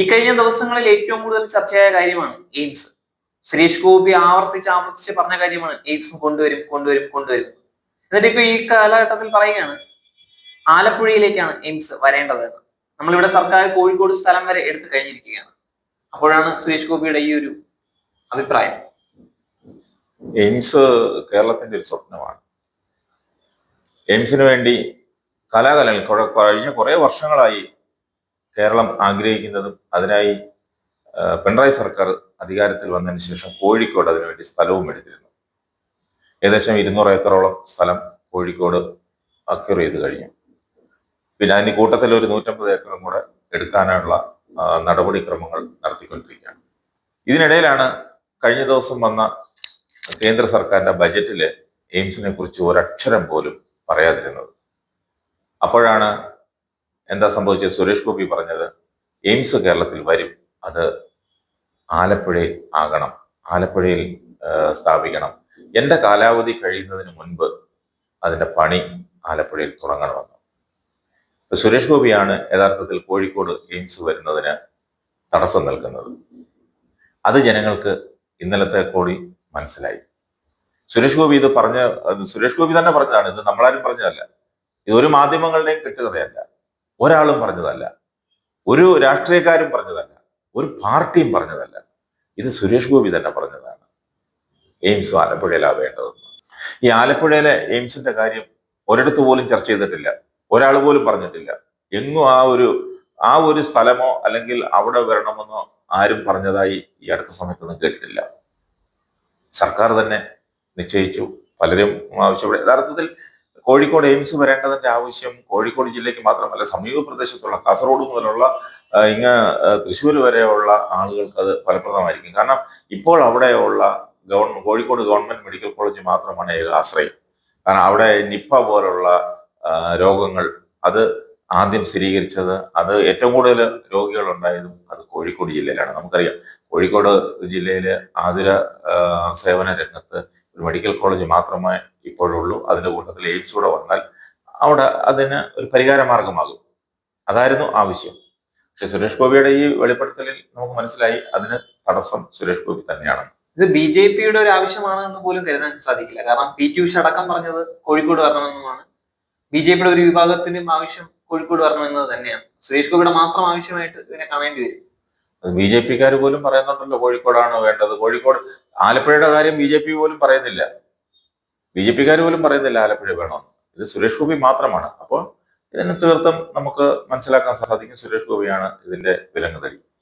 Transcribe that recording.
ഇക്കഴിഞ്ഞ ദിവസങ്ങളിൽ ഏറ്റവും കൂടുതൽ ചർച്ചയായ കാര്യമാണ് എയിംസ്. സുരേഷ് ഗോപി ആവർത്തിച്ച് പറഞ്ഞ കാര്യമാണ് എയിംസ് കൊണ്ടുവരും കൊണ്ടുവരും കൊണ്ടുവരും. എന്നിട്ട് ഇപ്പൊ ഈ കാലഘട്ടത്തിൽ പറയുകയാണ് ആലപ്പുഴയിലേക്കാണ് എയിംസ് വരേണ്ടതെന്ന്. നമ്മളിവിടെ സർക്കാർ കോഴിക്കോട് സ്ഥലം വരെ എടുത്തു കഴിഞ്ഞിരിക്കുകയാണ്. അപ്പോഴാണ് സുരേഷ് ഗോപിയുടെ ഈ ഒരു അഭിപ്രായം. എയിംസ് കേരളത്തിന്റെ ഒരു സ്വപ്നമാണ്. എയിംസിന് വേണ്ടി കലാകാലങ്ങൾ കഴിഞ്ഞ കുറെ വർഷങ്ങളായി കേരളം ആഗ്രഹിക്കുന്നതും അതിനായി പിണറായി സർക്കാർ അധികാരത്തിൽ വന്നതിന് ശേഷം കോഴിക്കോട് അതിനുവേണ്ടി സ്ഥലവും എടുത്തിരുന്നു. ഏകദേശം 200 ഏക്കറോളം സ്ഥലം കോഴിക്കോട് അക്വയർ ചെയ്ത് കഴിഞ്ഞു. പിന്നെ അതിന് കൂട്ടത്തിൽ ഒരു 150 ഏക്കറും കൂടെ എടുക്കാനുള്ള നടപടിക്രമങ്ങൾ നടത്തിക്കൊണ്ടിരിക്കുകയാണ്. ഇതിനിടയിലാണ് കഴിഞ്ഞ ദിവസം വന്ന കേന്ദ്ര സർക്കാരിന്റെ ബജറ്റില് എയിംസിനെ കുറിച്ച് ഒരക്ഷരം പോലും പറയാതിരുന്നത്. അപ്പോഴാണ് എന്താ സംഭവിച്ചത്? സുരേഷ് ഗോപി പറഞ്ഞത് എയിംസ് കേരളത്തിൽ വരും, അത് ആലപ്പുഴയിൽ ആകണം, ആലപ്പുഴയിൽ സ്ഥാപിക്കണം, എന്റെ കാലാവധി കഴിയുന്നതിന് മുൻപ് അതിന്റെ പണി ആലപ്പുഴയിൽ തുടങ്ങണമെന്ന്. സുരേഷ് ഗോപിയാണ് യഥാർത്ഥത്തിൽ കോഴിക്കോട് എയിംസ് വരുന്നതിന് തടസ്സം നൽകുന്നത്. അത് ജനങ്ങൾക്ക് ഇന്നലത്തെ കൂടി മനസ്സിലായി. സുരേഷ് ഗോപി സുരേഷ് ഗോപി തന്നെ പറഞ്ഞതാണ്, ഇത് നമ്മളാരും പറഞ്ഞതല്ല, ഇതൊരു മാധ്യമങ്ങളുടെയും കെട്ടുകഥയല്ല, ഒരാളും പറഞ്ഞതല്ല, ഒരു രാഷ്ട്രീയക്കാരും പറഞ്ഞതല്ല, ഒരു പാർട്ടിയും പറഞ്ഞതല്ല, ഇത് സുരേഷ് ഗോപി തന്നെ പറഞ്ഞതാണ്. എയിംസ് ആലപ്പുഴയിലാണ് വേണ്ടതെന്ന്. ഈ ആലപ്പുഴയിലെ എയിംസിന്റെ കാര്യം ഒരിടത്ത് പോലും ചർച്ച ചെയ്തിട്ടില്ല, ഒരാൾ പോലും പറഞ്ഞിട്ടില്ല. എങ്ങും ആ ഒരു സ്ഥലമോ അല്ലെങ്കിൽ അവിടെ വരണമെന്നോ ആരും പറഞ്ഞതായി ഈ അടുത്ത സമയത്തൊന്നും കേട്ടിട്ടില്ല. സർക്കാർ തന്നെ നിശ്ചയിച്ചു, പലരും ആവശ്യപ്പെടും. യഥാർത്ഥത്തിൽ കോഴിക്കോട് എയിംസ് വരേണ്ടതിന്റെ ആവശ്യം കോഴിക്കോട് ജില്ലയ്ക്ക് മാത്രമല്ല, സമീപ പ്രദേശത്തുള്ള കാസർഗോഡ് മുതലുള്ള തൃശ്ശൂർ വരെയുള്ള ആളുകൾക്ക് അത് ഫലപ്രദമായിരിക്കും. കാരണം ഇപ്പോൾ അവിടെയുള്ള കോഴിക്കോട് ഗവൺമെന്റ് മെഡിക്കൽ കോളേജ് മാത്രമാണ് ഏക ആശ്രയം. കാരണം അവിടെ നിപ്പ പോലുള്ള രോഗങ്ങൾ അത് ആദ്യം സ്ഥിരീകരിച്ചത്, അത് ഏറ്റവും കൂടുതൽ രോഗികൾ ഉണ്ടായതും അത് കോഴിക്കോട് ജില്ലയിലാണ്. നമുക്കറിയാം, കോഴിക്കോട് ജില്ലയിലെ ആതുര സേവന രംഗത്ത് ഒരു മെഡിക്കൽ കോളേജ് മാത്രമേ ഇപ്പോഴുള്ളൂ. അതിന്റെ കൂട്ടത്തിൽ എയിംസ് കൂടെ വന്നാൽ അവിടെ അതിന് ഒരു പരിഹാര മാർഗമാകും. അതായിരുന്നു ആവശ്യം. പക്ഷെ സുരേഷ് ഗോപിയുടെ ഈ വെളിപ്പെടുത്തലിൽ നമുക്ക് മനസ്സിലായി അതിന് തടസ്സം സുരേഷ് ഗോപി തന്നെയാണ്. ഇത് BJP-യുടെ ഒരു ആവശ്യമാണ് എന്ന് പോലും കരുതാൻ സാധിക്കില്ല. കാരണം PT ഉഷ അടക്കം പറഞ്ഞത് കോഴിക്കോട് വരണമെന്നുമാണ്. BJP-യുടെ ഒരു വിഭാഗത്തിനും ആവശ്യം കോഴിക്കോട് വരണമെന്നത് തന്നെയാണ്. സുരേഷ് ഗോപിയുടെ മാത്രം ആവശ്യമായിട്ട് ഇതിനെ കാണേണ്ടി വരും. BJP-ക്കാർ പോലും പറയുന്നുണ്ടല്ലോ കോഴിക്കോടാണ് വേണ്ടത്. കോഴിക്കോട്, ആലപ്പുഴയുടെ കാര്യം BJP പോലും പറയുന്നില്ല. BJP-ക്കാർ പോലും പറയുന്നില്ല ആലപ്പുഴ വേണമെന്ന്. ഇത് സുരേഷ് ഗോപി മാത്രമാണ്. അപ്പോൾ ഇതിന് തീർത്തും നമുക്ക് മനസ്സിലാക്കാൻ സാധിക്കും സുരേഷ് ഗോപിയാണ് ഇതിന്റെ വിലങ്ങുതടി.